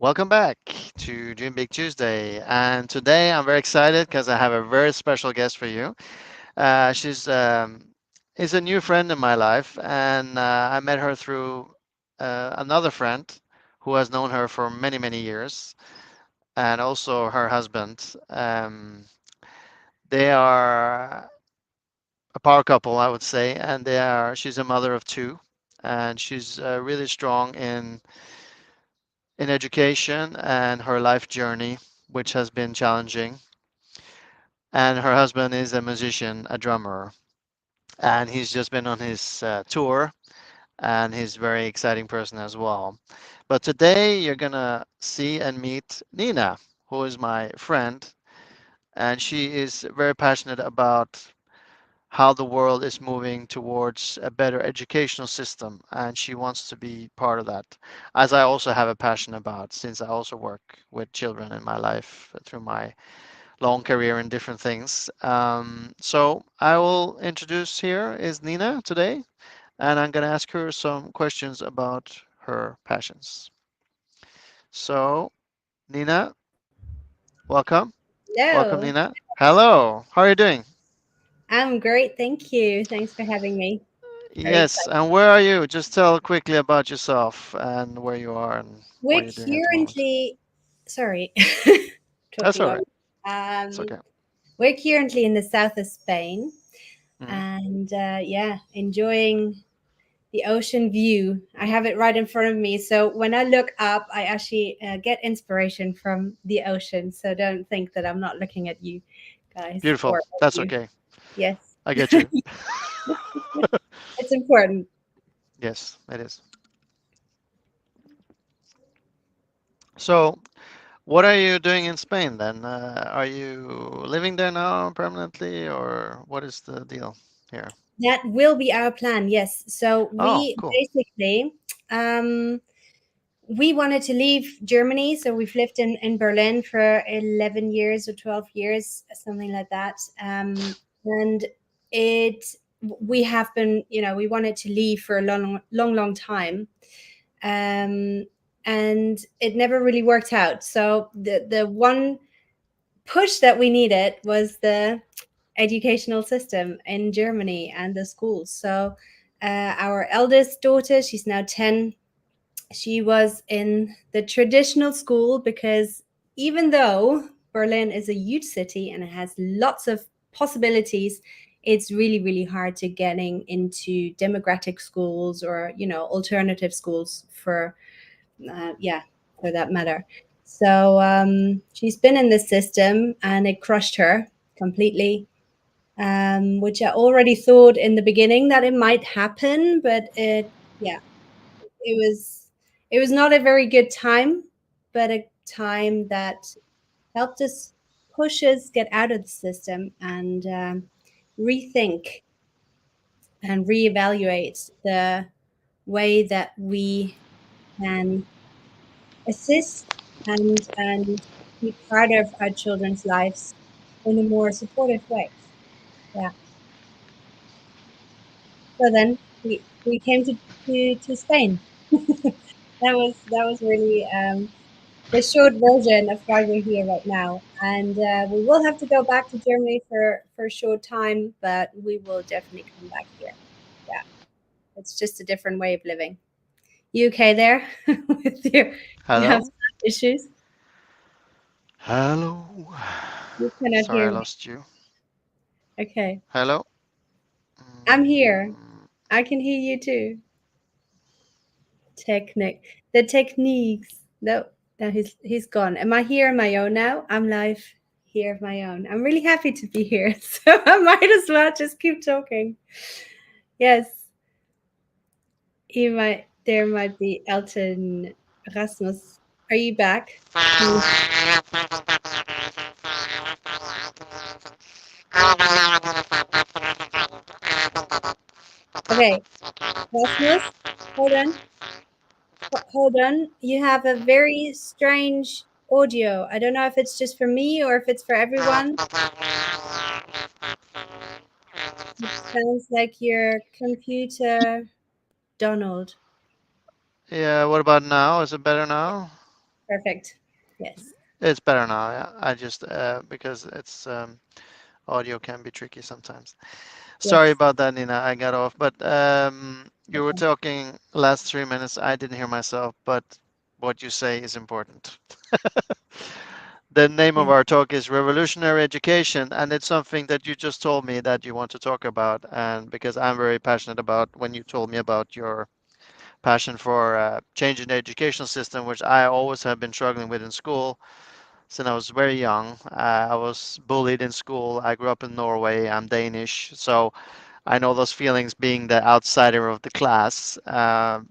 Welcome back to Dream Big Tuesday. And today I'm very excited because I have a very special guest for you. She's is a new friend in my life, and I met her through another friend who has known her for many, many years, and also her husband. They are a power couple, I would say, and she's a mother of two, and she's really strong in education and her life journey, which has been challenging. And her husband is a musician, a drummer, and he's just been on his tour, and he's a very exciting person as well. But today you're gonna see and meet Nina, who is my friend, and she is very passionate about how the world is moving towards a better educational system, and she wants to be part of that, as I also have a passion about, since I also work with children in my life through my long career in different things. So I will introduce here is Nina today, and I'm going to ask her some questions about her passions. So, Nina, welcome. Welcome, Hello. Nina. Hello. How are you doing? I'm great. Thank you. Thanks for having me. Very Yes, excited. and where are you? Just tell quickly about yourself and where you are and We're what you're doing at the moment. currently, sorry, That's talking all over. right. It's Um, okay. we're currently in the south of Spain Hmm. and yeah, enjoying the ocean view. I have it right in front of me. So when I look up, I actually get inspiration from the ocean. So don't think that I'm not looking at you guys Beautiful. or at That's you. okay. Yes, I get you. it's important. Yes, it is. So, what are you doing in Spain then? Are you living there now permanently, or what is the deal here? That will be our plan, yes. So Oh, we cool. basically we wanted to leave Germany. So we've lived in Berlin for 11 years or 12 years, something like that. And it we have been, we wanted to leave for a long time. Um, and it never really worked out. So the one push that we needed was the educational system in Germany and the schools. So, our eldest daughter, she's now 10, she was in the traditional school because even though Berlin is a huge city and it has lots of possibilities, it's really hard to getting into democratic schools or alternative schools yeah, for that matter. So she's been in this system and it crushed her completely, which I already thought in the beginning that it might happen, but yeah, it was not a very good time, but a time that helped us push us get out of the system and rethink and reevaluate the way that we can assist and be part of our children's lives in a more supportive way. Yeah. So then we came to Spain. That was really the short version of why we're here right now. And we will have to go back to Germany for a short time, but we will definitely come back here. Yeah, it's just a different way of living. You okay there? With you have Hello? some issues? Hello? You cannot Sorry, I hear me. lost you. Okay. Hello? I'm here. Mm, I can hear you too. The techniques. No, no, he's gone. Am I here on my own now? I'm live here of my own. I'm really happy to be here, so I might as well just keep talking. Yes, he might. There might be Elton Rasmus. Are you back? Hmm. Okay, Rasmus, hold on. Hold on. You have a very strange audio. I don't know if it's just for me or if it's for everyone. It sounds like your computer, Donald. yeah, what about now? Is it better now? Perfect. Yes. It's better now. Yeah. I just because it's audio can be tricky sometimes. Sorry Yes. about that, Nina. I got off, but you were Okay. talking last 3 minutes. I didn't hear myself, but what you say is important. The name of Yeah. our talk is Revolutionary Education, and it's something that you just told me that you want to talk about, and because I'm very passionate about when you told me about your passion for changing the education system, which I always have been struggling with in school since I was very young. I was bullied in school. I grew up in Norway. I'm Danish, so I know those feelings being the outsider of the class.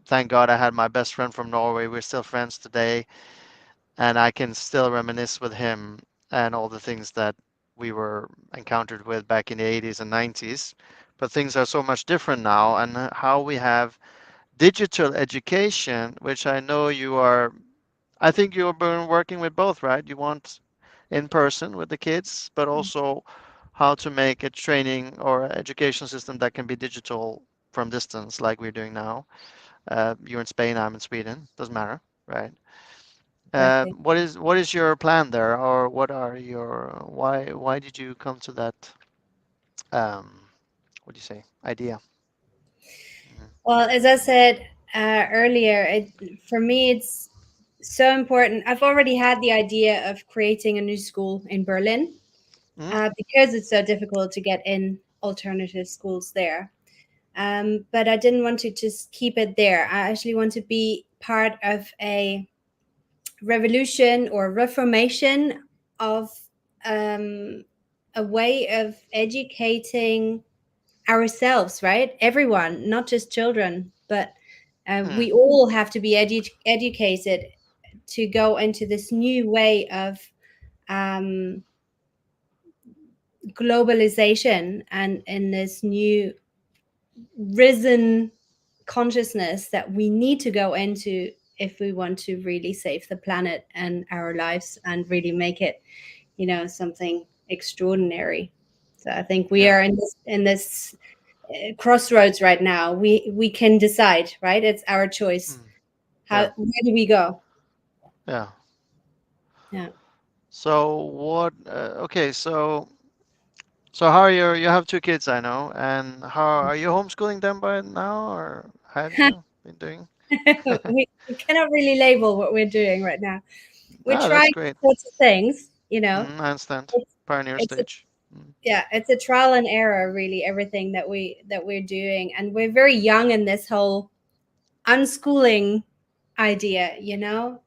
Thank God I had my best friend from Norway. We're still friends today, and I can still reminisce with him and all the things that we were encountered with back in the 80s and 90s. But things are so much different now, and how we have digital education, which I know you are, I think you've been working with both, right? You want in person with the kids, but also how to make a training or education system that can be digital from distance, like we're doing now. You're in Spain, I'm in Sweden. Doesn't matter, right? Exactly. What is your plan there, or what are your why did you come to that what do you say idea? Mm. Well, as I said earlier, for me, it's so important. I've already had the idea of creating a new school in Berlin Mm, because it's so difficult to get in alternative schools there. But I didn't want to just keep it there. I actually want to be part of a revolution or reformation of um, a way of educating ourselves, right? Everyone, not just children, but mm, we all have to be educated to go into this new way of um, globalization and in this new risen consciousness that we need to go into if we want to really save the planet and our lives and really make it, something extraordinary. So I think we yeah. are in this crossroads right now. We can decide, right? It's our choice. Mm, How yeah. where do we go? Yeah. Yeah. So what? Okay. So how are you have two kids, I know, and how are you homeschooling them by now, or have you been doing? we cannot really label what we're doing right now. We're Ah, that's trying great. sorts of things, you know. I understand. It's Pioneer it's a stage. Mm, yeah, it's a trial and error, really, everything that we're doing, and we're very young in this whole unschooling idea.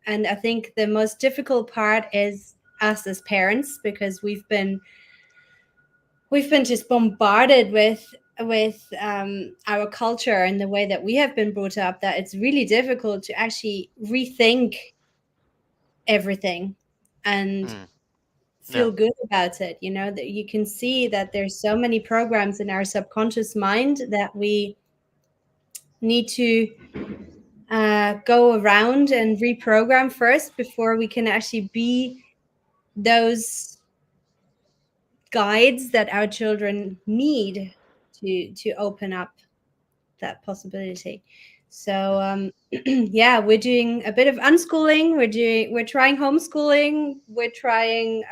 And I think the most difficult part is us as parents, because we've been just bombarded with our culture and the way that we have been brought up, that it's really difficult to actually rethink everything and mm, feel yeah. good about it. That you can see that there's so many programs in our subconscious mind that we need to go around and reprogram first before we can actually be those guides that our children need to open up that possibility. So yeah, we're doing a bit of unschooling. We're trying homeschooling. We're trying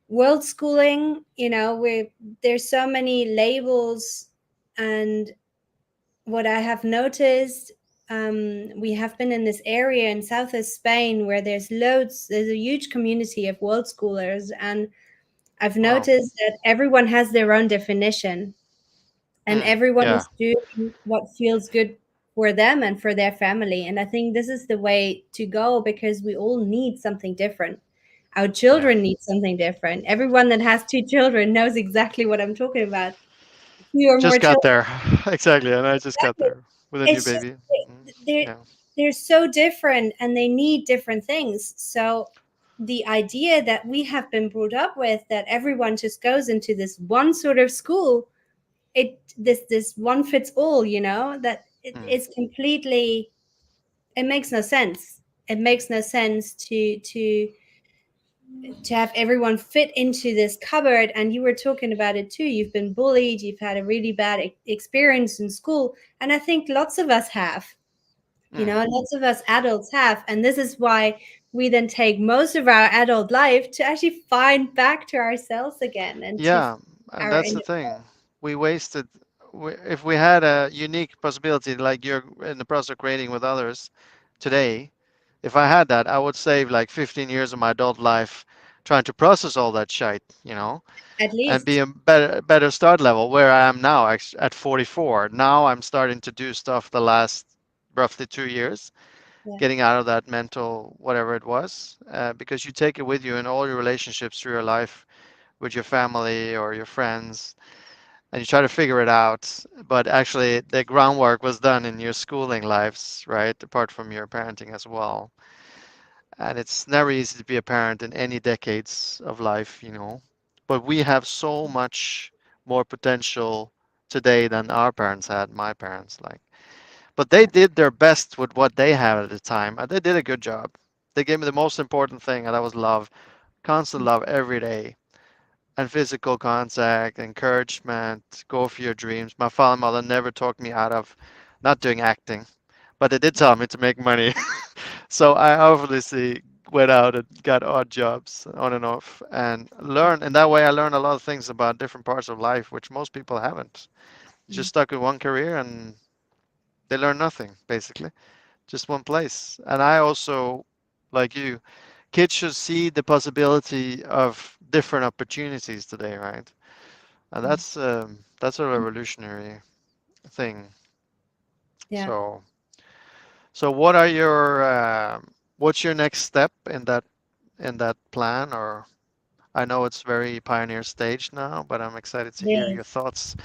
world schooling. There's so many labels. And what I have noticed, we have been in this area in southwest Spain where there's a huge community of world schoolers, and I've Wow. noticed that everyone has their own definition, and everyone Yeah. is doing what feels good for them and for their family. And I think this is the way to go, because we all need something different. Our Yeah. children need something different. Everyone that has two children knows exactly what I'm talking about. Two or more Just got children. there. Exactly, and I just got Exactly. there with a new It's just baby. they're Yeah. they're so different and they need different things. So the idea that we have been brought up with, that everyone just goes into this one sort of school, this one fits all, that Mm, it's completely, it makes no sense. It makes no sense to have everyone fit into this cupboard. And you were talking about it too. You've been bullied, you've had a really bad experience in school, and I think lots of us have. Lots of us adults have. And this is why we then take most of our adult life to actually find back to ourselves again and to Yeah, and our that's the inner thing. We wasted, if we had a unique possibility like you're in the process of creating with others today, if I had that, I would save like 15 years of my adult life trying to process all that shit, at and be least. a better start level where I am now at 44. Now I'm starting to do stuff the last roughly 2 years, Yeah, getting out of that mental whatever it was, because you take it with you in all your relationships through your life with your family or your friends, and you try to figure it out. But actually, the groundwork was done in your schooling lives, right? Apart from your parenting as well. And it's never easy to be a parent in any decades of life. But we have so much more potential today than our parents had, my parents, like. But they yeah. did their best with what they had at the time, and they did a good job. They gave me the most important thing, and that was love, constant love every day and physical contact, encouragement, go for your dreams. My father and mother never talked me out of not doing acting, but they did tell me to make money. So I obviously went out and got odd jobs on and off and learned. And that way I learned a lot of things about different parts of life, which most people haven't. Just Mm. stuck in one career and they learn nothing, basically. Just one place. And I also, like you, kids should see the possibility of different opportunities today, right? And Mm. that's a revolutionary thing. Yeah. So so what are your what's your next step in that plan? Or I know it's very pioneer stage now, but I'm excited to hear your Yes. thoughts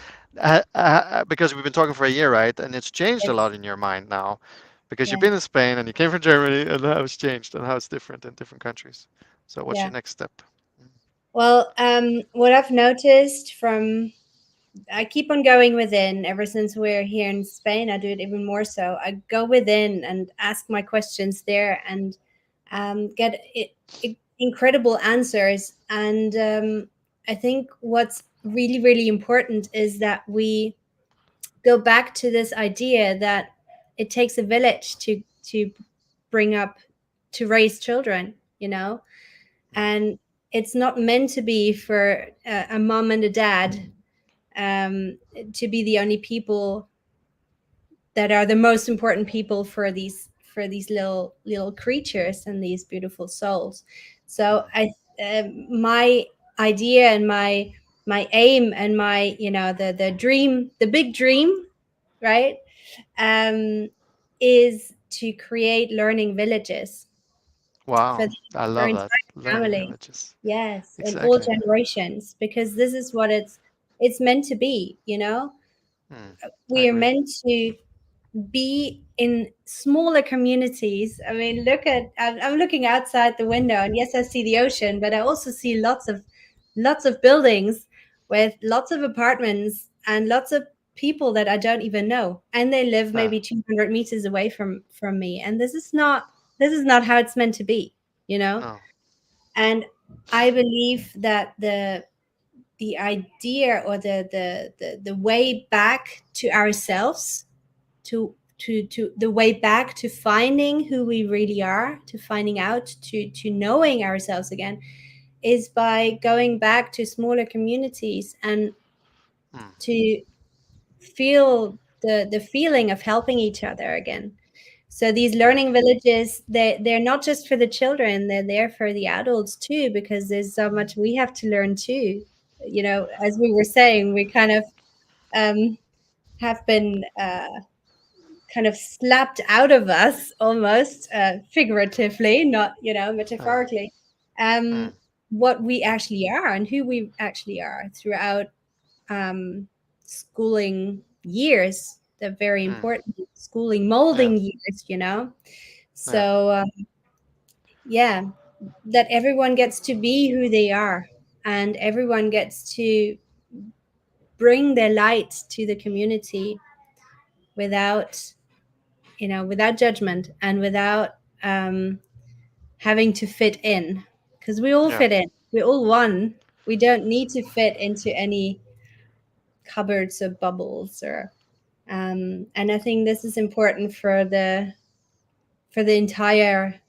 because we've been talking for a year, right? And it's changed a lot Yes. in your mind now because you've Yeah. been in Spain and you came from Germany and how it's changed and how it's different in different countries. So what's Yeah. your next step? Well, what I've noticed from I keep on going within ever since we're here in Spain. I do it even more so. I go within and ask my questions there and get incredible answers. And I think what's really, really important is that we go back to this idea that it takes a village to bring up to raise children, Mm, and it's not meant to be for a mom and a dad to be the only people that are the most important people for these little creatures and these beautiful souls. So mm, my idea and my aim and my the dream, the big dream, right, um, is to create learning villages for wow, I for love that. entire Learning family. villages. Yes, in all Exactly. generations, because this is what it's meant to be. Mm, I We are agree. meant to be in smaller communities. I mean, I'm looking outside the window, and yes, I see the ocean, but I also see lots of buildings with lots of apartments and lots of people that I don't even know, and they live Yeah. maybe 200 meters away from me. And this is not how it's meant to be, you know. No. And I believe that the idea or the way back to ourselves, to the way back to finding who we really are, to finding out, to knowing ourselves again, is by going back to smaller communities and Mm, to feel the feeling of helping each other again. So these yeah. learning villages, they're not just for the children, they're there for the adults too, because there's so much we have to learn too. As we were saying, we kind of um, have been kind of slapped out of us almost, figuratively, not Yeah. metaphorically, um, Mm, what we actually are and who we actually are throughout um, schooling years, the very mm, important schooling yeah. molding years. Yeah. So yeah, that everyone gets to be who they are, and everyone gets to bring their light to the community without without judgment and without um, having to fit in, because we all Yeah. fit in, we're all one. We don't need to fit into any cupboards or bubbles, or and I think this is important for the for the entire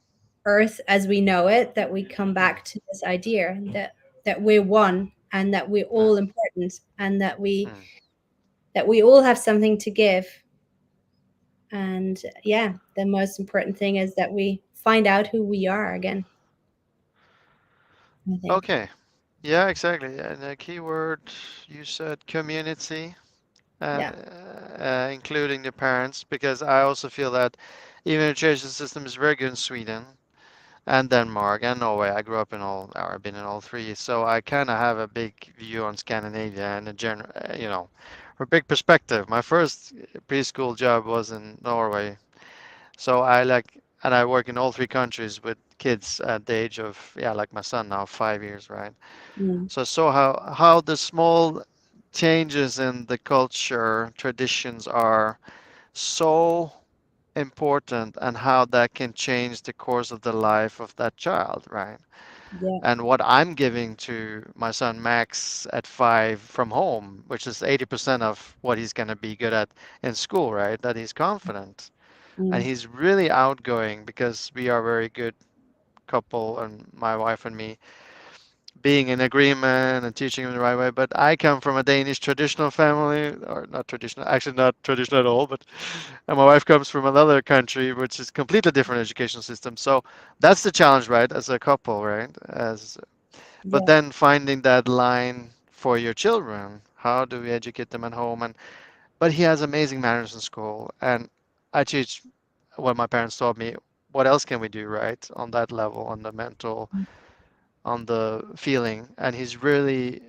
earth as we know it, that we come Mm, back to this idea that we're one, and that we're yeah, all important, and mm. that we all have something to give. And yeah, the most important thing is that we find out who we are again, I think. Okay. Yeah, exactly. And the key word you said community, Yeah. including the parents, because I also feel that even education system is very good in Sweden and Denmark and Norway. I grew up in all, or I've been in all three, so I kind of have a big view on Scandinavia and a general, a big perspective. My first preschool job was in Norway, so I like, and I work in all three countries with kids at the age of, yeah, like my son now, 5 years, right? Mm. So I saw how the small changes in the culture traditions are so important and how that can change the course of the life of that child, right? Yeah. And what I'm giving to my son Max at 5 from home, which is 80% of what he's going to be good at in school, right? That he's confident and Mm. he's really outgoing because we are a very good couple and my wife and me being in agreement and teaching him the right way. But I come from a Danish traditional family, or not traditional, actually not traditional at all. But and my wife comes from another country, which is completely different education system. So that's the challenge, right? As a couple, right? As but Yeah. then finding that line for your children. How do we educate them at home? And but he has amazing manners in school, and I teach what my parents taught me. What else can we do, right? On that level, on the mental, on the feeling, and he's really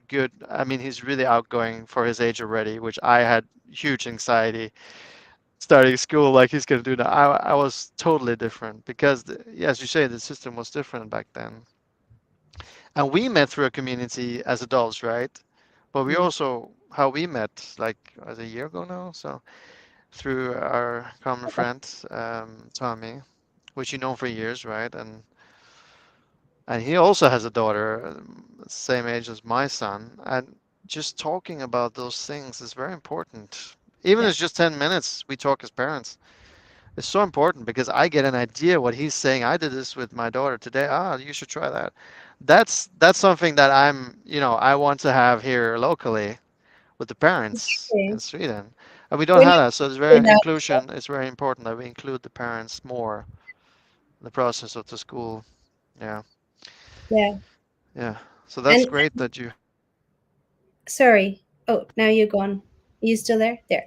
good. I mean, he's really outgoing for his age already, which I had huge anxiety starting school like he's going to do now. I was totally different because, as you say, the system was different back then. And we met through a community as adults, right? But we Mm. also, how we met, like, was a year ago now. So through our common friend, Tommy, which you know for years, right? And he also has a daughter, same age as my son. And just talking about those things is very important. Even if Yeah. it's just 10 minutes, we talk as parents. It's so important because I get an idea what he's saying. I did this with my daughter today. Ah, you should try that. That's something that I want to have here locally with the parents Okay. in Sweden. And we don't When have you that. So it's say very that, inclusion. It's very important that we include the parents more in the process of the school. Yeah. yeah. Yeah. So that's And great that you. sorry. Oh, now you're gone. Are you still there? There.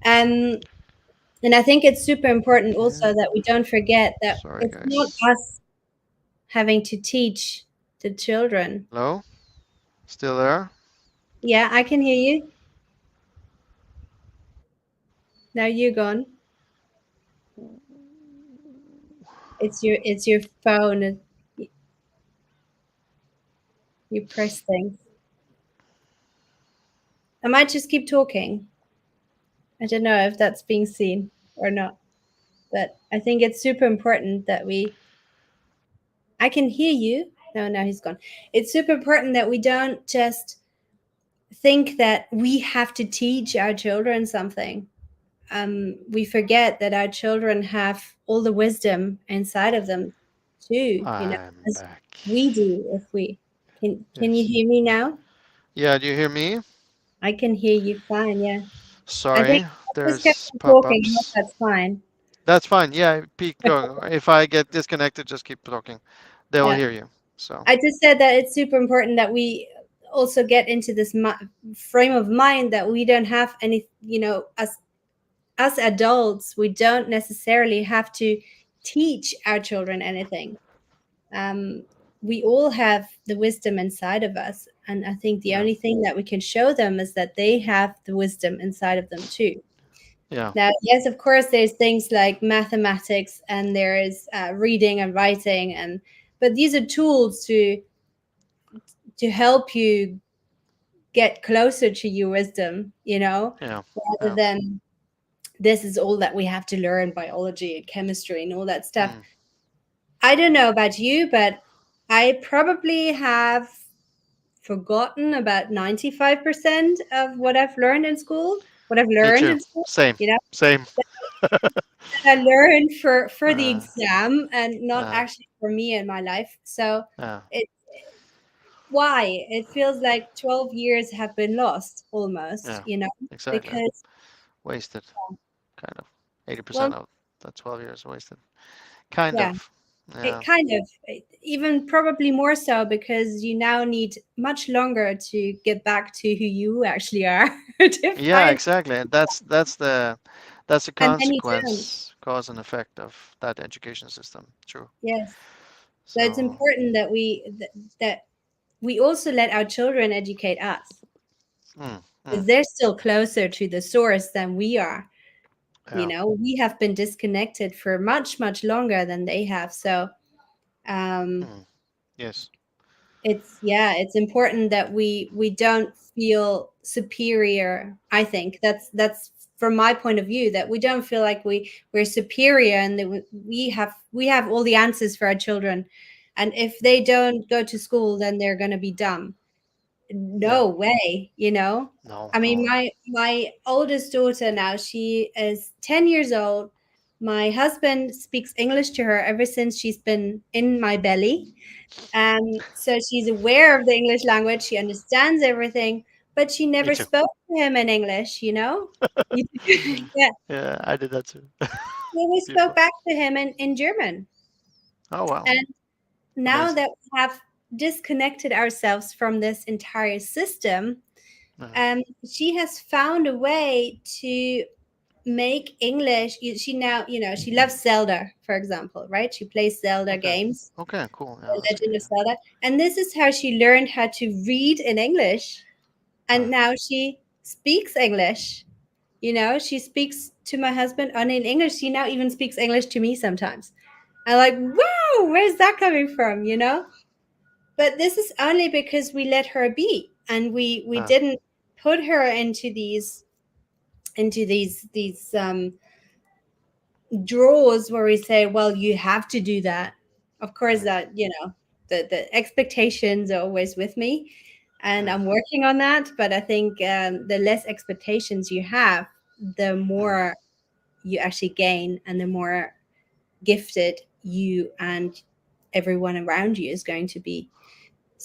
Um, and I think it's super important also Yeah. that we don't forget that Sorry, it's not guys. us having to teach the children. Hello? Still there? Yeah, I can hear you. Now you're gone. It's your phone. You press things. I might just keep talking. I don't know if that's being seen or not, but I think it's super important that we. I can hear you. No, now he's gone. It's super important that we don't just think that we have to teach our children something. We forget that our children have all the wisdom inside of them too, I'm as back. we do. If we can you Yes. hear me now? Yeah, do you hear me? I can hear you fine. Yeah, I think Sorry, I just kept there's on talking. I hope pop-ups. that's fine. That's fine. Yeah, keep going. If I get disconnected, just keep talking. They will Yeah, hear you. So, I just said that it's super important that we also get into this frame of mind that we don't have any, as adults, we don't necessarily have to teach our children anything. um, we all have the wisdom inside of us. And I think the yeah, only thing that we can show them is that they have the wisdom inside of them too. yeah, Now, yes, of course, there's things like mathematics and there is reading and writing, but these are tools to help you get closer to your wisdom, yeah, rather yeah. than this is all that we have to learn, biology and chemistry and all that stuff. Mm. I don't know about you, but I probably have forgotten about 95% of what I've learned in school, what I've Me learned too. in school, Same, you know. same. that I learned for the Uh, exam and not uh, actually for me in my life. So uh, it why it feels like 12 years have been lost almost, yeah, exactly. because Wasted, kind of. 80% well, of the 12 years wasted. Kind yeah, of. it Yeah. kind of even probably more so because you now need much longer to get back to who you actually are to Yeah, find, exactly. And that's the and then you don't. consequence, cause and effect of that education system. True. Yes. So it's So, important that that we also let our children educate us, mm, mm, because they're still closer to the source than we are. yeah. We have been disconnected for much, much longer than they have. So um, Mm, yes. it's, yeah, it's important that we don't feel superior. I think that's from my point of view, that we don't feel like we're superior, and that we have all the answers for our children, and if they don't go to school, then they're going to be dumb. Yeah. No way, No, I mean, no. my oldest daughter now, she is 10 years old. My husband speaks English to her ever since she's been in my belly. So she's aware of the English language, she understands everything, but she Me never too. spoke to him in English. Yeah, Yeah, I did that too. we always spoke Before. back to him in German. Oh, wow. And now Amazing. that we have disconnected ourselves from this entire system, Yeah. she has found a way to make English. She now, she loves Zelda, for example, right? She plays Zelda Okay. games, Okay, cool. Yeah, The that's good. Legend of Zelda. And this is how she learned how to read in English. Yeah. And now she speaks English. She speaks to my husband on in English. She now even speaks English to me sometimes. I'm like, wow, where's that coming from? But this is only because we let her be, and we Yeah. didn't put her into these draws where we say, well, you have to do that. Of course, Mm, that the expectations are always with me, and mm, I'm working on that. But I think the less expectations you have, the mm, more you actually gain, and the more gifted you and everyone around you is going to be.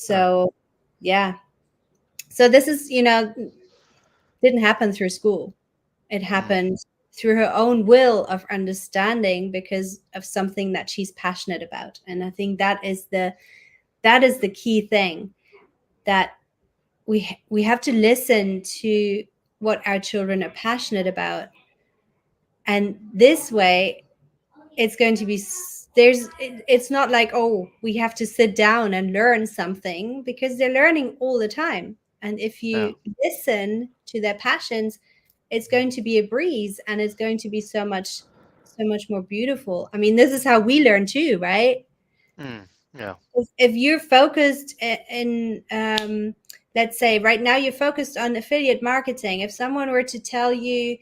yeah. So yeah, so this is, didn't happen through school. It Mm, happened through her own will of understanding, because of something that she's passionate about. And I think that is the key thing, that we have to listen to what our children are passionate about. And this way, it's going to be it's not like, oh, we have to sit down and learn something, because they're learning all the time. And if yeah. you listen to their passions, it's going to be a breeze, and it's going to be so much more beautiful. I mean, this is how we learn too, right? Mm, yeah. If you're focused in let's say right now you're focused on affiliate marketing, if someone were to tell you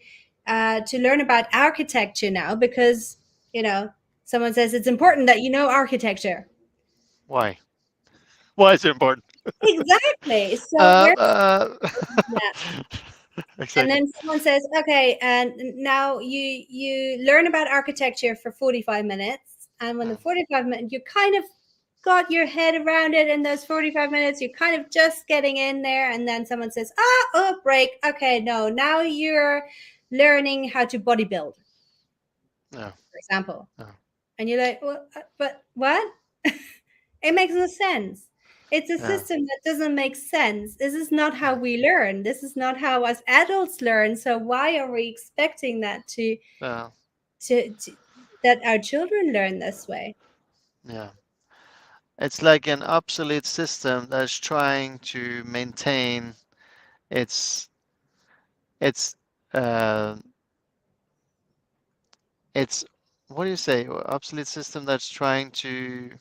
to learn about architecture now, because you know someone says it's important that you know architecture. Why? Why is it important? Exactly. So Uh, where uh, yeah. And exactly. then someone says, okay, and now you learn about architecture for 45 minutes, and when the Mm, 45 minutes you kind of got your head around it, in those 45 minutes you're kind of just getting in there, and then someone says, oh, break, okay, no, now you're learning how to bodybuild, yeah. for example. Yeah. And you're like, well, but what? It makes no sense. It's a Yeah. system that doesn't make sense. This is not how Mm, we learn. This is not how us adults learn. So why are we expecting that yeah. to that our children learn this way? Yeah. It's like an obsolete system that's trying to maintain its its uh its what do you say? Obsolete system that's trying to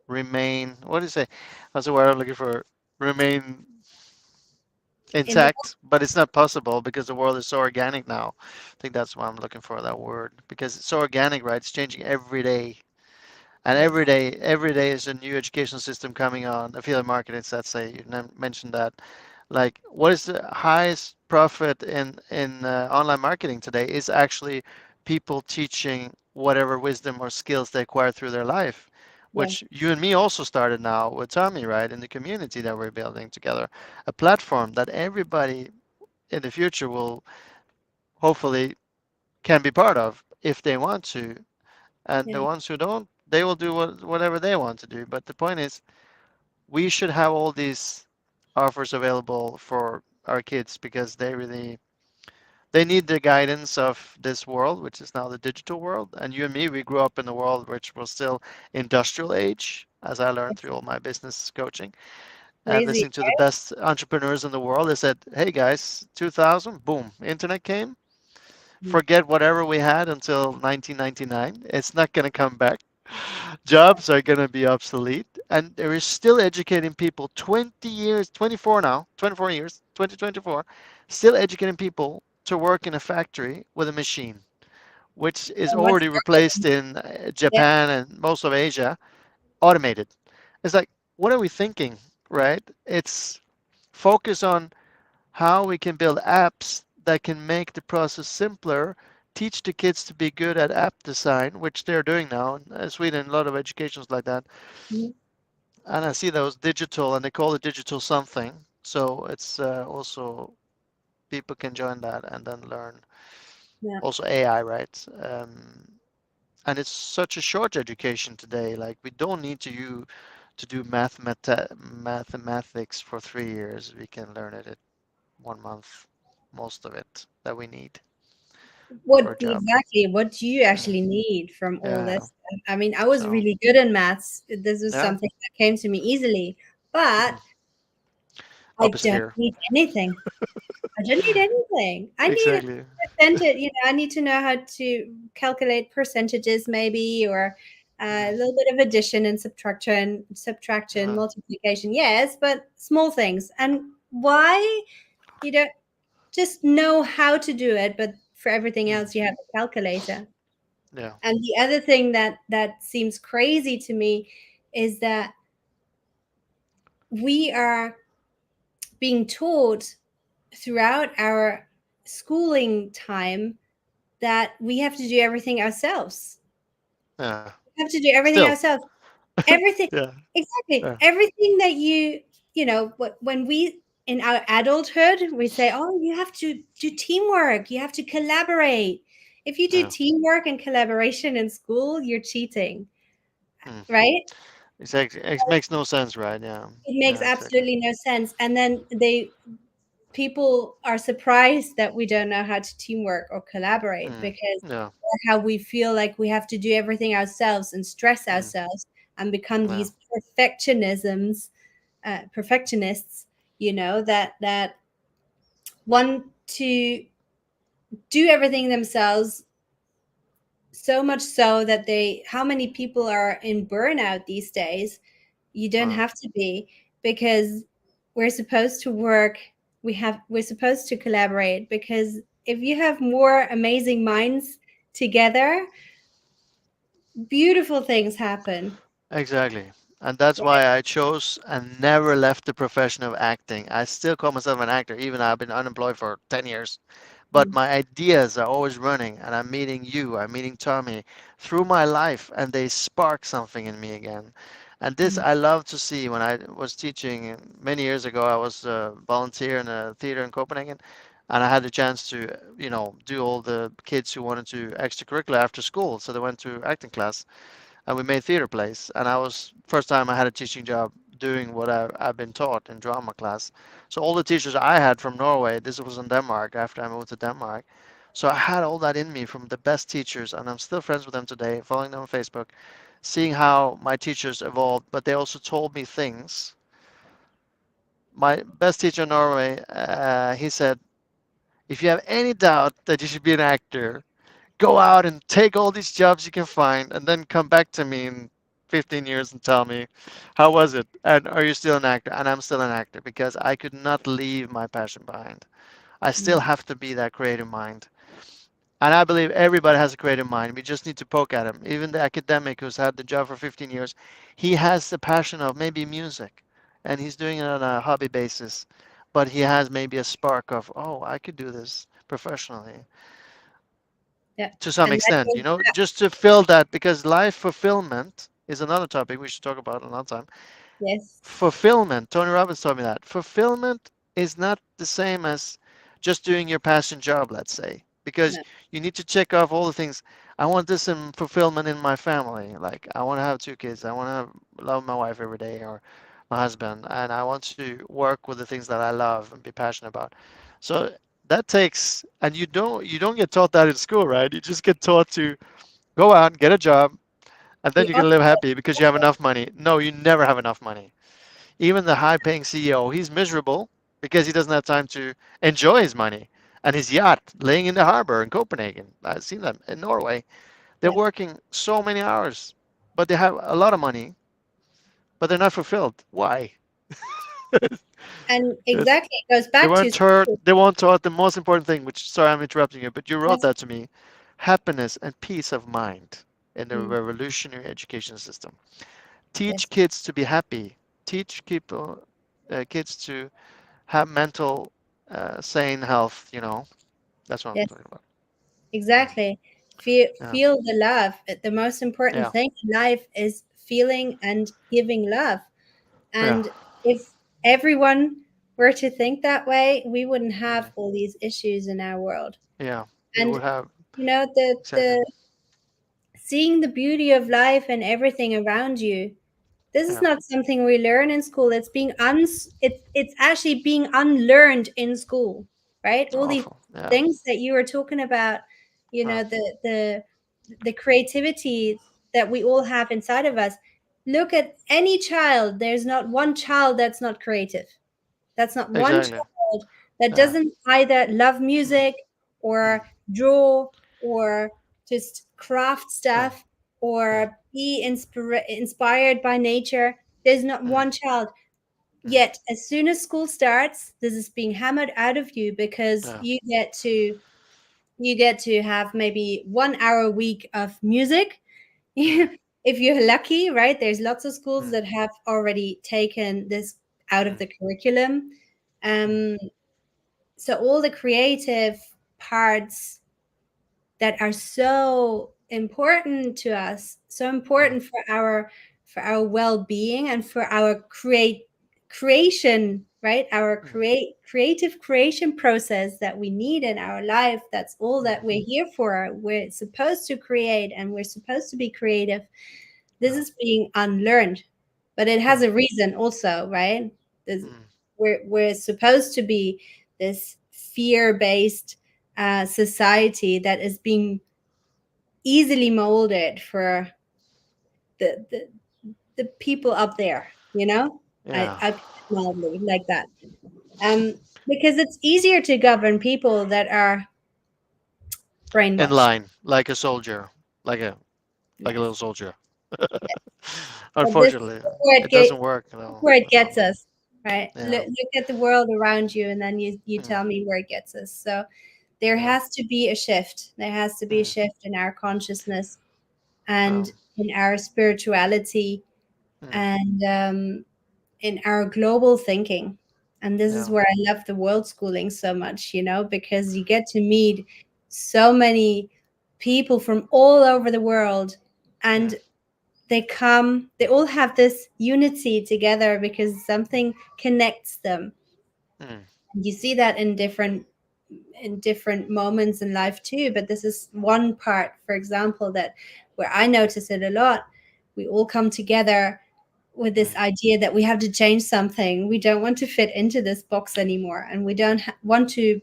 remain. What do you say? That's the word I'm looking for. Remain In the intact, but it's not possible because the world is so organic now. I think that's why I'm looking for that word because it's so organic, right? It's changing every day. And Yes. every day is a new education system coming on. Affiliate marketing, let's say you mentioned that. Like, what is the highest profit in online marketing today? Is actually people teaching whatever wisdom or skills they acquire through their life, Yeah. which you and me also started now with Tommy, right? In the community that we're building together, a platform that everybody in the future will hopefully can be part of if they want to. And the Yeah. ones who don't, they will do whatever they want to do. But the point is, we should have all these offers available for our kids because they need the guidance of this world, which is now the digital world. And you and me, we grew up in a world which was still industrial age, as I learned through all my business coaching and Crazy. listening to the best entrepreneurs in the world. They said, "Hey guys, 2000, boom, internet came. Mm. Forget whatever we had until 1999. It's not going to come back. Jobs are going to be obsolete." And there is still educating people 20 years, 24 now, 24 years, 2024, still educating people to work in a factory with a machine, which is And what's already replaced in yeah. Japan and most of Asia, automated. It's like, what are we thinking, right? It's focus on how we can build apps that can make the process simpler, teach the kids to be good at app design, which they're doing now in Sweden, a lot of educations like that. Mhm. And I see those digital, and they call it digital something. So it's also people can join that and then learn Yeah. also AI, right? And it's such a short education today. Like we don't need you to do mathematics for 3 years. We can learn it in 1 month, most of it that we need What for a job. exactly? What do you Mm. actually need from all Yeah. this? I mean, I was So really good in maths. This was yeah. something that came to me easily, but Mhm. I Hope is don't fear. need anything. I don't need anything. I need a Exactly. percentage. I need to know how to calculate percentages, maybe, or a Mm. little bit of addition and subtraction, Yeah. multiplication. Yes, but small things. And why you don't just know how to do it, but for everything Mm. else, you have a calculator. Yeah. And the other thing that seems crazy to me is that we are being taught throughout our schooling time that we have to do everything ourselves. Yeah. We have to do everything Still. ourselves. Everything, Yeah. exactly. Yeah. Everything that when we in our adulthood, we say, oh, you have to do teamwork, you have to collaborate. If you do Yeah. teamwork and collaboration in school, you're cheating, Mm. right? Exactly. It makes no sense, right? Yeah. It makes Yeah. Exactly. absolutely no sense. And then people are surprised that we don't know how to teamwork or collaborate Mm. because Yeah. how we feel like we have to do everything ourselves and stress Mm. ourselves and become Yeah. these perfectionists, that want to do everything themselves, so much so that how many people are in burnout these days. You don't Uh, have to be, because we're supposed to work. We're supposed to collaborate, because if you have more amazing minds together, beautiful things happen. exactly. And that's Right. why I chose and never left the profession of acting. I still call myself an actor, even though I've been unemployed for 10 years. But Mm, my ideas are always running, and I'm meeting you, I'm meeting Tommy through my life, and they spark something in me again. And this mm, I love to see. When I was teaching many years ago, I was a volunteer in a theater in Copenhagen, and I had the chance to, do all the kids who wanted to extracurricular after school. So they went to acting class, and we made theater plays. And I was first time I had a teaching job doing what I've been taught in drama class. So all the teachers I had from Norway, this was in Denmark after I moved to Denmark. So I had all that in me from the best teachers, and I'm still friends with them today, following them on Facebook, seeing how my teachers evolved. But they also told me things. My best teacher in Norway, he said, if you have any doubt that you should be an actor, go out and take all these jobs you can find and then come back to me in 15 years and tell me how was it and are you still an actor. And I'm still an actor because I could not leave my passion behind. I still mm. have to be that creative mind, and I believe everybody has a creative mind. We just need to poke at him. Even the academic who's had the job for 15 years, he has the passion of maybe music, and he's doing it on a hobby basis, but he has maybe a spark of, oh, I could do this professionally. Yeah. to some And that extent, goes back. just to fill that, because life fulfillment is another topic we should talk about another time. Yes. Fulfillment, Tony Robbins told me that. Fulfillment is not the same as just doing your passion job, let's say, because No. you need to check off all the things. I want this in fulfillment in my family. Like, I want to have two kids. I want to love my wife every day or my husband, and I want to work with the things that I love and be passionate about. So that takes, and you don't get taught that in school, right? You just get taught to go out, get a job, and then The you can live opposite. happy because you have enough money. No, you never have enough money. Even the high-paying CEO, he's miserable because he doesn't have time to enjoy his money and his yacht laying in the harbor in Copenhagen. I've seen them in Norway. They're Yeah. working so many hours, but they have a lot of money, but they're not fulfilled. Why? And exactly, it goes They back weren't to taught. school. They weren't taught the most important thing. Which, sorry, I'm interrupting you, but you wrote Yes. that to me: happiness and peace of mind in the Mm, revolutionary education system. Teach yes. kids to be happy. Teach people, kids to have mental, sane health. That's what I'm Yes. talking about. Mm. Exactly. Yeah, Feel the love. The most important yeah, thing in life is feeling and giving love. yeah, And if everyone were to think that way, we wouldn't have mm, all these issues in our world. yeah. We And would have exactly. the seeing the beauty of life and everything around you, this is Yeah, not something we learn in school. It's actually being unlearned in school, right? All these awful. Yeah, things that you were talking about, yeah, the creativity that we all have inside of us. Look at any child. There's not one child that's not creative. That's not one exactly. child that Yeah, doesn't either love mm, music mm, or draw or just craft yeah, stuff yeah, or be inspired by nature. There's not mm, one child. mm, Yet, as soon as school starts, this is being hammered out of you because yeah, you get to have maybe 1 hour a week of music. mm, If you're lucky, right? There's lots of schools mm, that have already taken this out of mm, the curriculum. mm, Um, so all the creative parts that are so important to us, so yeah, important for our well-being and for our creation, right? Our mm, creative creation process that we need in our life. That's all that mm, we're here for. We're supposed to create and we're supposed to be creative. This yeah, is being unlearned, but it has yeah, a reason also, right? This, mm, we're supposed to be this fear-based society that is being easily molded for the the people up there, you know. yeah. I put it mildly like that, um because it's easier to govern people that are In brainwashed. line, like a soldier, like a Yes. little soldier. But this Unfortunately, is where it doesn't work though. where it That's not gets me. us, right? Yeah. Look at the world around you and then you Mm, tell me where it gets us. So there yeah. has to be a shift. There has to be a Mm, shift in our consciousness yeah. and in our spirituality Mm, and in our global thinking. And this is yeah. where I love the world schooling so much, because you get to meet so many people from all over the world, Mm, and they all have this unity together because something connects them. mm, And you see that in different moments in life too, but this is one part, for example, that where I notice it a lot. We all come together with this mm, idea that we have to change something. We don't want to fit into this box anymore, and we don't want to,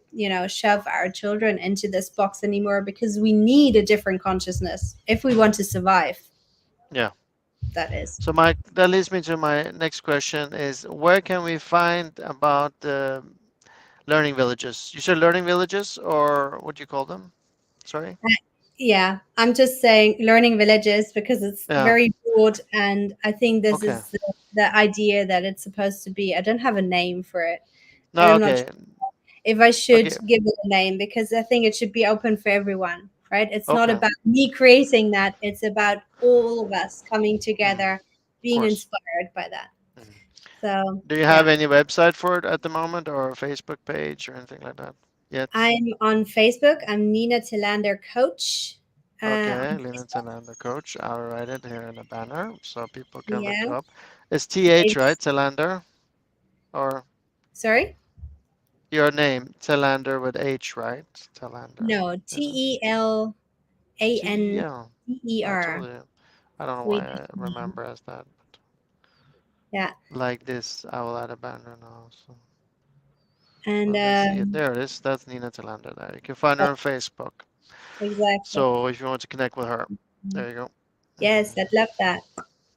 shove our children into this box anymore because we need a different consciousness if we want to survive. yeah. That is. So that leads me to my next question is where can we find about the learning villages? You said learning villages or what do you call them? Sorry? Yeah, I'm just saying learning villages because it's Yeah. very broad, and I think this Okay. is the idea that it's supposed to be. I don't have a name for it, and No, I'm not okay. sure if I should Okay. give it a name because I think it should be open for everyone, right? It's not Okay. about me creating that, it's about all of us coming Mm, together, of being course. inspired by that. Mm. So, Do you yeah. have any website for it at the moment or a Facebook page or anything like that? Yet. I'm on Facebook. I'm Nina Tillander Coach. Okay, On Lina Facebook. Tillander coach. I'll write it here in the banner so people can look Yeah. you up. It's TH, right? It's, Tillander? Or sorry? your name, Tillander with H, right? Tillander. No, Is it? T-E-L. I Teleander. told you. I don't know why Swedish I name. remember as that. Yeah. Like this, I will add a banner now. So And let me see it. There it is. That's Nina Tillander there. You can find her yeah, on Facebook. exactly. So if you want to connect with her, there you go. Yes, I'd love that.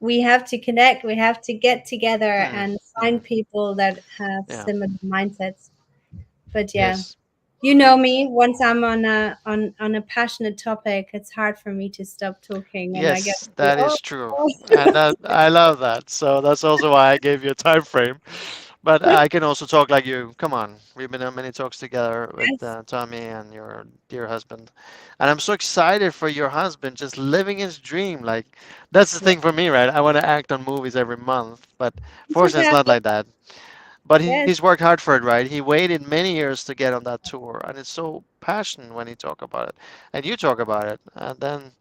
We have to connect. We have to get together Mm, and mm, find people that have yeah. similar mindsets. But yeah, Yes. you know me. Once I'm on a passionate topic, it's hard for me to stop talking, and I get Yes, that oh, is true. And that I love that. So that's also why I gave you a time frame. But I can also talk like you. Come on. We've been on many talks together with yes, Tommy and your dear husband. And I'm so excited for your husband just living his dream. Like, that's the yeah, thing for me, right? I want to act on movies every month. But it's fortunately, it's not fantastic. like that. But he's Yes, worked hard for it, right? He waited many years to get on that tour. And it's so passionate when he talk about it. And you talk about it. And then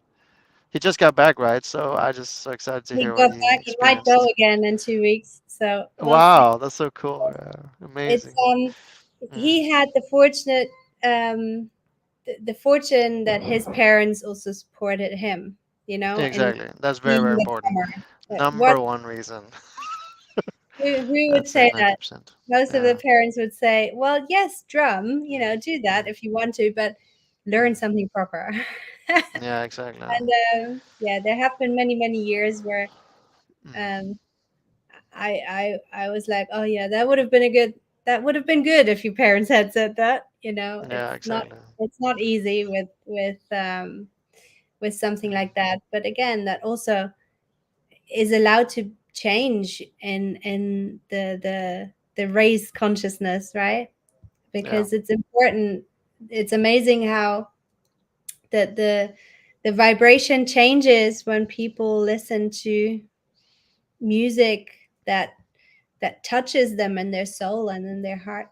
he just got back, right? So I just so excited to he hear what got he back. He might go experienced. again in 2 weeks, so we'll see. Wow, that's so cool. Yeah, It's amazing. Mm, he had the fortunate the fortune that his parents also supported him, in exactly. That's very, being very the important. drummer. What Number one reason. who would That's say it, that? 90%. Most of the Yeah. parents would say, "Well, yes, drum, Mm, do that mm, if you want to, but learn mm. something proper." Yeah, exactly. And yeah, there have been many, many years where Mm, um, I was like, "Oh yeah, that would have been good if your parents had said that." yeah, exactly. It's not easy with something Mm, like that. But again, that also is allowed to change in the race consciousness, right? yeah, Because it's important. It's amazing how the vibration changes when people listen to music that that touches them in their soul and in their heart.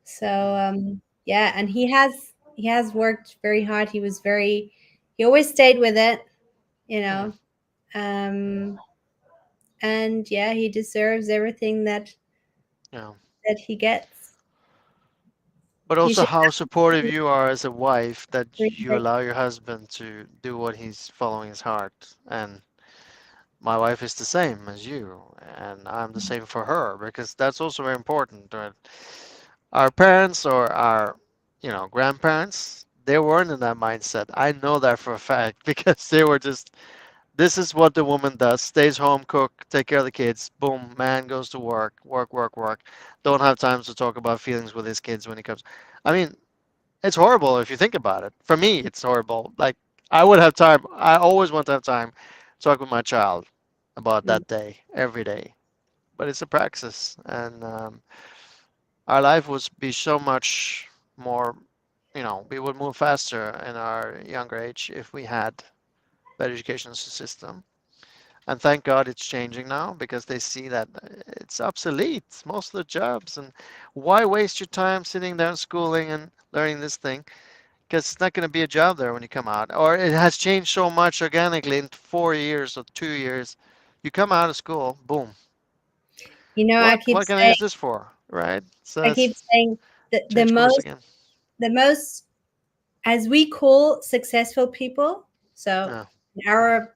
So mm, yeah, and he has worked very hard. He always stayed with it, you mm, know. Um, and yeah, he deserves everything yeah. that he gets. But You also should how supportive have you are as a wife that you respect. allow your husband to do what he's following his heart. And my wife is the same as you, and I'm the same for her because that's also very important. Right? Our parents or our, grandparents, they weren't in that mindset. I know that for a fact because they were just, this is what the woman does: stays home, cook, take care of the kids. Boom, man goes to work, work, work, work. Don't have time to talk about feelings with his kids when he comes. I mean, it's horrible if you think about it. For me, it's horrible. Like, I would have time. I always want to have time to talk with my child about Mm. that day, every day. But it's a praxis, and our life would be so much more. We would move faster in our younger age if we had better education system. And thank God it's changing now because they see that it's obsolete, most of the jobs. And why waste your time sitting there and schooling and learning this thing? Because it's not going to be a job there when you come out. Or it has changed so much organically in 4 years or 2 years. You come out of school, boom. I What keep what can I saying, use this for? Right? So I keep it's saying that change course again. the most as we call successful people. So Yeah. in Mm, our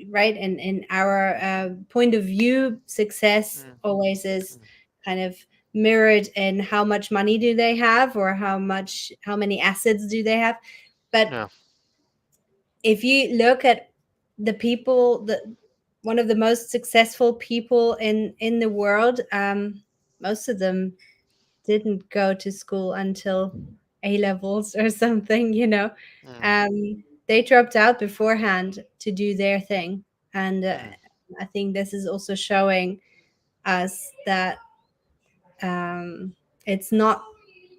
right in our point of view, success mm, always is mm. kind of mirrored in how much money do they have or how many assets do they have. But Yeah. if you look at the people, the one of the most successful people in the world, most of them didn't go to school until A levels or something, Mm, Um, they dropped out beforehand to do their thing. And mm, I think this is also showing us that um, it's not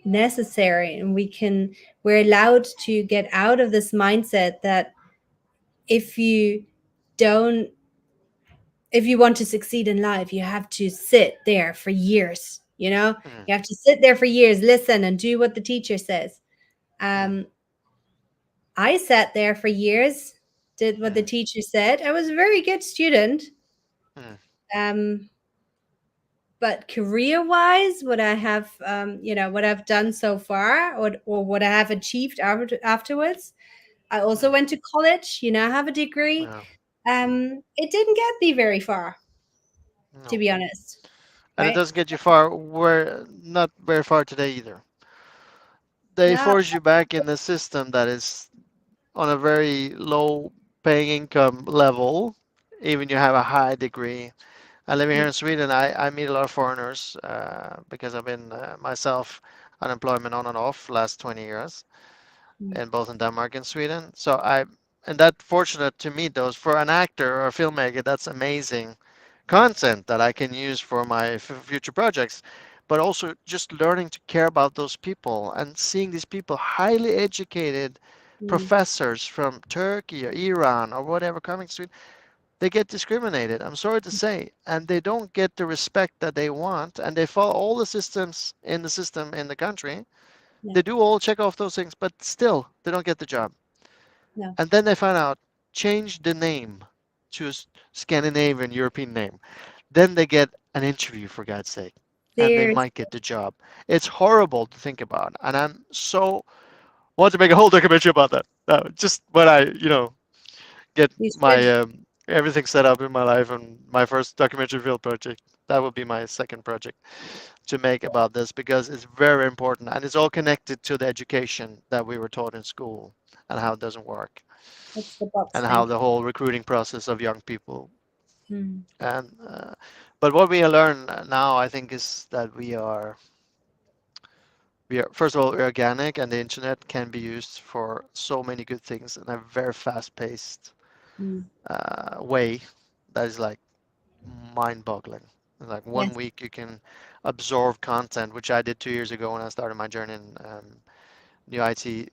necessary, and we're allowed to get out of this mindset that if you don't if you want to succeed in life, you have to sit there for years You know, mm, you have to sit there for years, listen, and do what the teacher says. mm, Um, I sat there for years, did what the mm, teacher said. I was a very good student. mm, Um, but career-wise, what I have, what I've done so far, or what I have achieved afterwards, I also mm. went to college. I have a degree. Yeah. Mm. It didn't get me very far, to No. be honest. And it Right? doesn't get you far, where not very far today either. They No. force you back in the system that is on a very low paying income level, even you have a high degree. I live here Mm, in Sweden. I meet a lot of foreigners because I've been myself unemployment on and off last 20 years, mm, in both in Denmark and Sweden. And that fortunate to meet those for an actor or a filmmaker, that's amazing content that I can use for my future projects. But also just learning to care about those people and seeing these people, highly educated mm, professors from Turkey or Iran or whatever, coming to Sweden, they get discriminated. I'm sorry to say, and they don't get the respect that they want, and they follow all the systems in the system in the country. yeah. They do all check off those things, but still they don't get the job. No. And then they find out, change the name to a Scandinavian European name. Then they get an interview, for God's sake, and they Seriously, might get the job. It's horrible to think about, and I'm so want to make a whole documentary about that. Just when I, get you should. my everything set up in my life and my first documentary film project. That would be my second project to make about this because it's very important and it's all connected to the education that we were taught in school and how it doesn't work It's the box and how thing. the whole recruiting process of young people Mm, and but what we learn now I think is that we are first of all we're organic and the internet can be used for so many good things in a very fast-paced mm. way that is like mind-boggling. Like one Yes. week you can absorb content, which I did 2 years ago when I started my journey in new IT.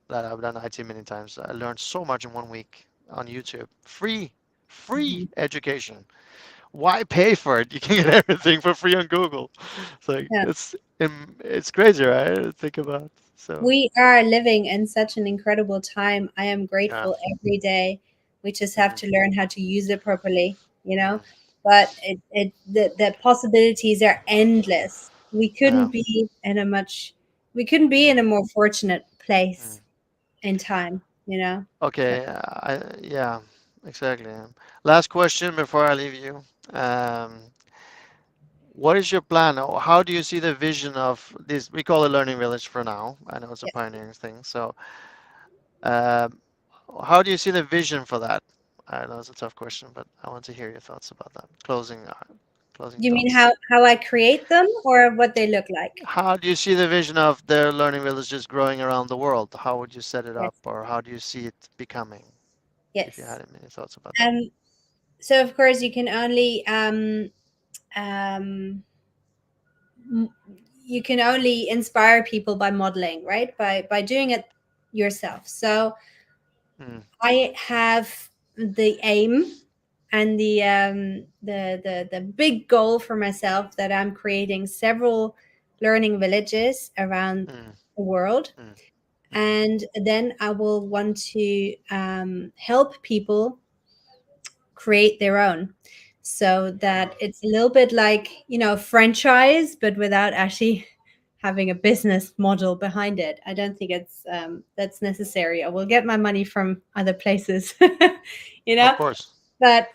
That I've done IT many times. I learned so much in one week on YouTube. Free Mhm. education. Why pay for it? You can get everything for free on Google. It's like Yeah. it's crazy, right? Think about. So We are living in such an incredible time. I am yeah. grateful every day. We just have Mm, to learn how to use it properly, you know. mm, But the possibilities are endless. yeah. We couldn't be in a Mm, more fortunate place mm. in time, you know. So Okay, yeah, exactly. Last question before I leave you. Um, what is your plan? Or how do you see the vision of this? We call it Learning Village for now. I know it's a yes. pioneering thing. So, um, how do you see the vision for that? I know it's a tough question, but I want to hear your thoughts about that. Closing You mean thoughts. how I create them or what they look like? How do you see the vision of the Learning Villages growing around the world? How would you set it up, Yes. or how do you see it becoming? If you Yes. had any thoughts about that. Um so of course you can only um m- you can only inspire people by modeling, right? By doing it yourself. So Mm, I have the aim and the big goal for myself that I'm creating several learning villages around mm, the world, mm, mm, and then I will want to help people create their own, so mm. that it's a little bit like, franchise, but without actually having a business model behind it. I don't think that's necessary. I will get my money from other places, you Of know. course. But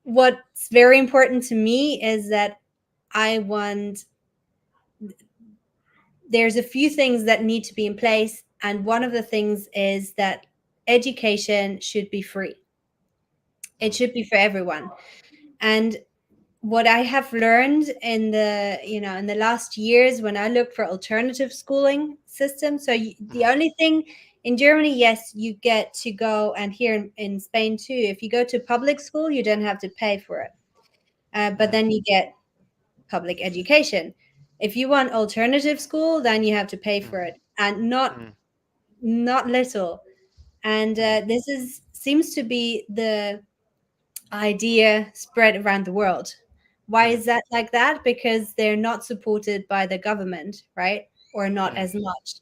what's very important to me is that I want there's a few things that need to be in place, and one of the things is that education should be free. It Mm, should be for everyone. And what I have learned in the last years when I look for alternative schooling systems. So the mm, only thing in Germany, yes, you get to go, and here in Spain too. If you go to public school, you don't have to pay for it, but mm, then you get public education. If you want alternative school, then you have to pay mm, for it, and not mm, not little. And mm, this is seems to be the idea spread around the world. Why mm, is that like that? Because they're not supported by the government, right? Or not mm, as much.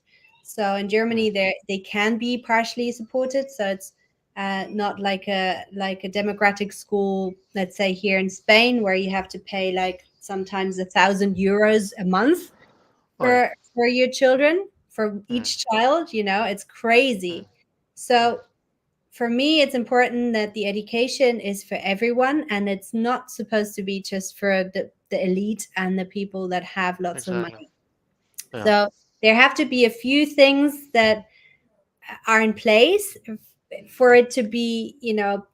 So in mm, Germany, they can be partially supported. So it's not like a democratic school, let's say here in Spain, where you have to pay like sometimes 1,000 euros a month oi, for your children, for mm, each child. It's mm, crazy. mm, So for me, it's important that the education is for everyone, and it's not supposed to be just for the elite and the people that have lots of exactly. money. Yeah. So there have to be a few things that are in place for it to be,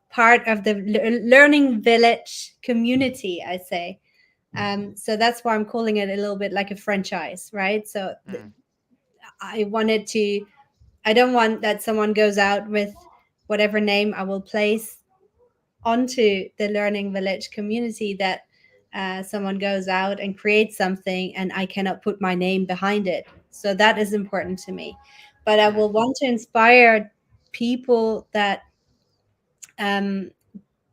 part of the learning village community, I say. So that's why I'm calling it a little bit like a franchise, right? So Mm, I wanted to, I don't want that someone goes out with whatever name I will place onto the learning village community, that someone goes out and creates something and I cannot put my name behind it. So that is important to me. But I mm, will want to inspire people that um,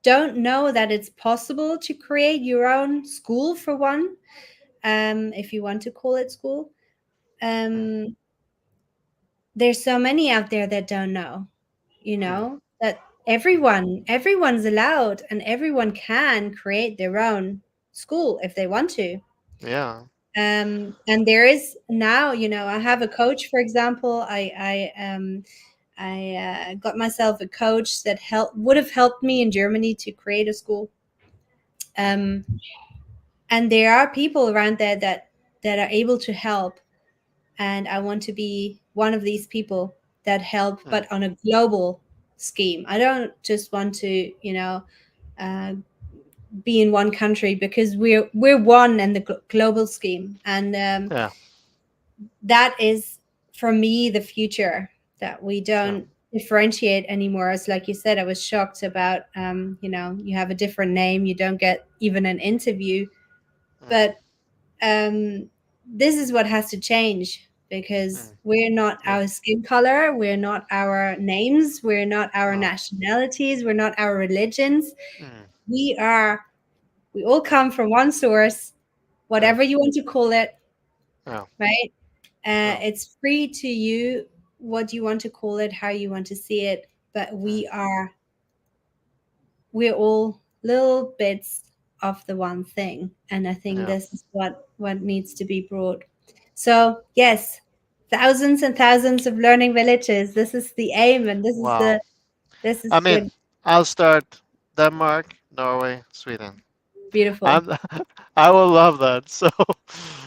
don't know that it's possible to create your own school, for one, if you want to call it school. mm, Um, there's so many out there that don't know, mm. that everyone's allowed and everyone can create their own school if they want to. Yeah. And there is now, I have a coach, for example. I got myself a coach that would have helped me in Germany to create a school. um, and there are people around there that are able to help, and I want to be one of these people that help, Mm, but on a global scheme. I don't just want to, uh, be in one country, because we're one in the global scheme, and yeah. that is for me the future, that we Yeah. don't differentiate anymore. As like you said, I was shocked about, you have a different name, you don't get even an interview. Mm, But this is what has to change, because mm, we're not yeah. our skin color, we're not our names, we're not our No. nationalities, we're not our religions. Mm, We all come from one source, yeah. whatever you want to call it, Yeah. right? Yeah. It's free to you what you want to call it, how you want to see it, but Mm, we're all little bits of the one thing, and I think yeah. this is what needs to be brought. So yes, thousands and thousands of learning villages. This is the aim, and Wow. this is I the mean, I'll start Denmark, Norway, Sweden. beautiful. I'm, I will love that. So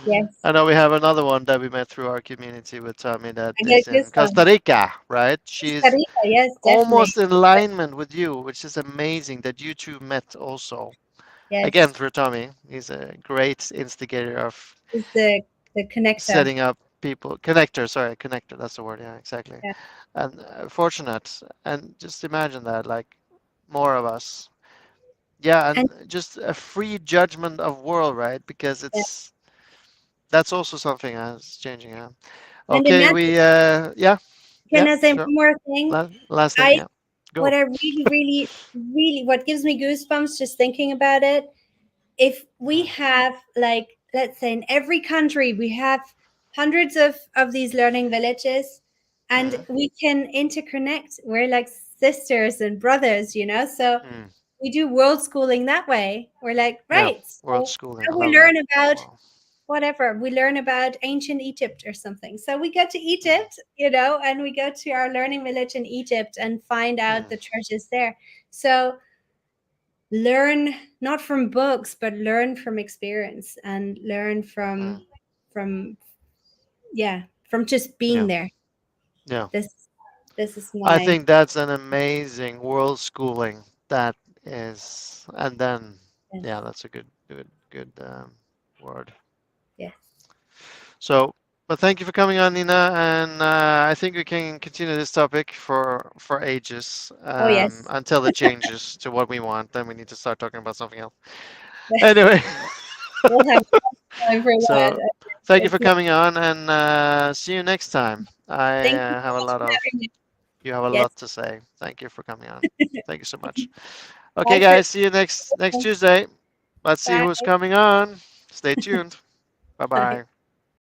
Yes, I know we have another one that we met through our community with Tommy that I get is in Costa goosebumps. Rica, right? Costa She's Rica, yes, definitely. almost in alignment with you, which is amazing that you two met also. Again, Yes, through Tommy. He's a great instigator of is the connector. setting up people. Connector, sorry, connector. That's the word. Yeah, exactly. Yeah. And fortunate. And just imagine that, like more of us. Yeah, And and just a free judgment of world, right? Because yeah. it's that's also something that's changing. Yeah. And Okay, imagine, we yeah, can yeah, I say one sure. more thing? Last thing, I yeah. What Go. I really, really, really, what gives me goosebumps just thinking about it, if we Mm, have, like, let's say in every country we have hundreds of these learning villages, and mm, we can interconnect, we're like sisters and brothers, so mm. we do world schooling that way. We're like, Yeah, right, world so schooling. I we love that. learn about Wow. whatever, we learn about ancient Egypt or something, so we go to Mm, Egypt, and we go to our learning village in Egypt and find out mm, the treasures there. So learn not from books, but learn from experience, and learn mm. from yeah, from just being Yeah, there. yeah. This is I my think that's an amazing world schooling. That is, and then yes, yeah, that's a good word. yes. So, but thank you for coming on, Nina, and I think we can continue this topic for ages Oh yes. until it changes to what we want. Then we need to start talking about something else. Anyway, We'll have time for that. so thank you for It's not, coming on, and see you next time. I thank you so have a much lot for of having me. you have a Yes. lot to say. Thank you for coming on. Thank you so much. Okay, Bye for guys, see you next Tuesday. Let's see who's Bye. coming on. Stay tuned. Bye Bye. bye.